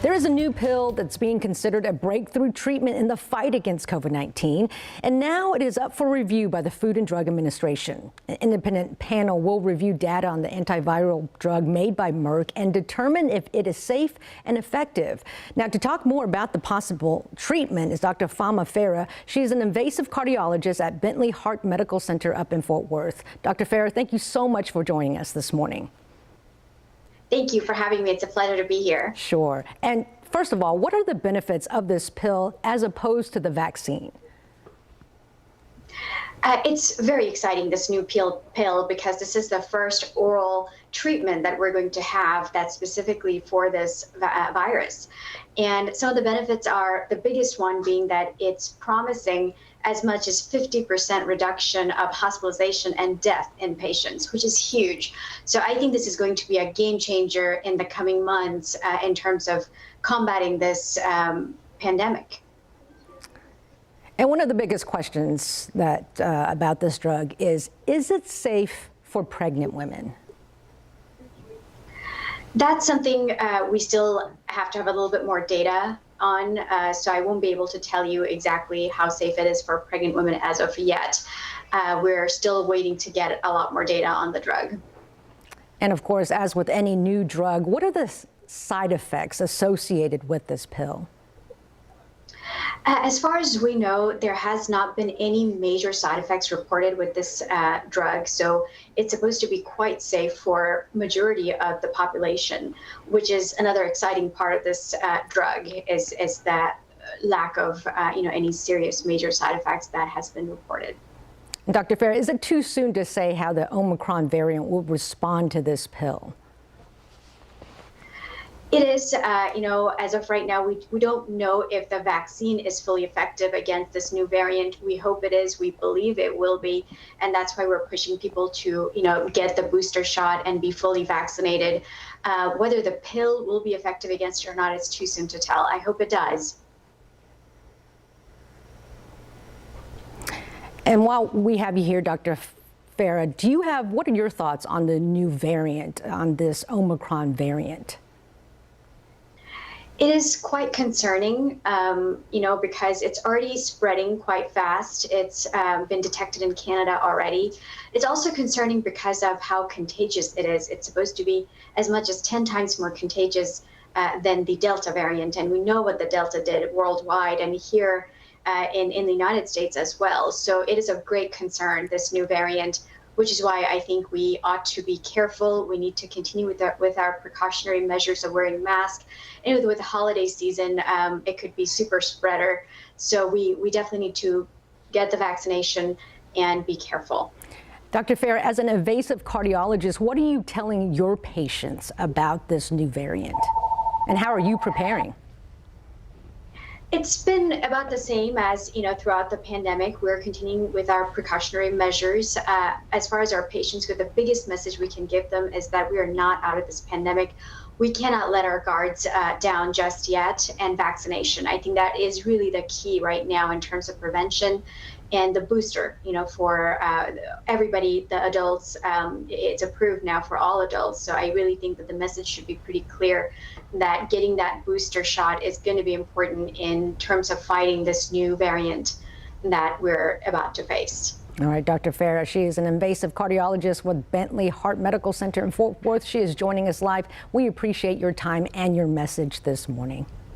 There is a new pill that's being considered a breakthrough treatment in the fight against COVID-19, and now it is up for review by the Food and Drug Administration. An independent panel will review data on the antiviral drug made by Merck and determine if it is safe and effective. Now, to talk more about the possible treatment is Dr. Farah. She is an invasive cardiologist at Bentley Heart Medical Center up in Fort Worth. Dr. Farah, thank you so much for joining us this morning. Thank you for having me. It's a pleasure to be here. Sure. And first of all, what are the benefits of this pill as opposed to the vaccine? It's very exciting, this new pill, because this is the first oral treatment that we're going to have that's specifically for this virus. And some of the benefits are, the biggest one being that it's promising as much as 50% reduction of hospitalization and death in patients, which is huge. So I think this is going to be a game changer in the coming months in terms of combating this pandemic. And one of the biggest questions that about this drug is it safe for pregnant women? That's something we still have to have a little bit more data on, so I won't be able to tell you exactly how safe it is for pregnant women as of yet. We're still waiting to get a lot more data on the drug. And of course, as with any new drug, what are the side effects associated with this pill? As far as we know, there has not been any major side effects reported with this drug, so it's supposed to be quite safe for majority of the population, which is another exciting part of this drug, is that lack of any serious major side effects that has been reported. Dr. Farah, is it too soon to say how the Omicron variant will respond to this pill? It is, as of right now, we don't know if the vaccine is fully effective against this new variant. We hope it is. We believe it will be. And that's why we're pushing people to, get the booster shot and be fully vaccinated. Whether the pill will be effective against it or not, it's too soon to tell. I hope it does. And while we have you here, Dr. Farah, what are your thoughts on the new variant, on this Omicron variant? It is quite concerning, because it's already spreading quite fast. It's been detected in Canada already. It's also concerning because of how contagious it is. It's supposed to be as much as 10 times more contagious than the Delta variant. And we know what the Delta did worldwide and here in the United States as well. So it is of great concern, this new variant, which is why I think we ought to be careful. We need to continue with our precautionary measures of wearing masks. And with the holiday season, it could be super spreader. So we definitely need to get the vaccination and be careful. Dr. Farah, as an invasive cardiologist, what are you telling your patients about this new variant? And how are you preparing? It's been about the same as, throughout the pandemic. We're continuing with our precautionary measures. As far as our patients, the biggest message we can give them is that we are not out of this pandemic. We cannot let our guards down just yet, and vaccination. I think that is really the key right now in terms of prevention. And the booster, for everybody, the adults, it's approved now for all adults. So I really think that the message should be pretty clear that getting that booster shot is going to be important in terms of fighting this new variant that we're about to face. All right, Dr. Farah, she is an invasive cardiologist with Bentley Heart Medical Center in Fort Worth. She is joining us live. We appreciate your time and your message this morning.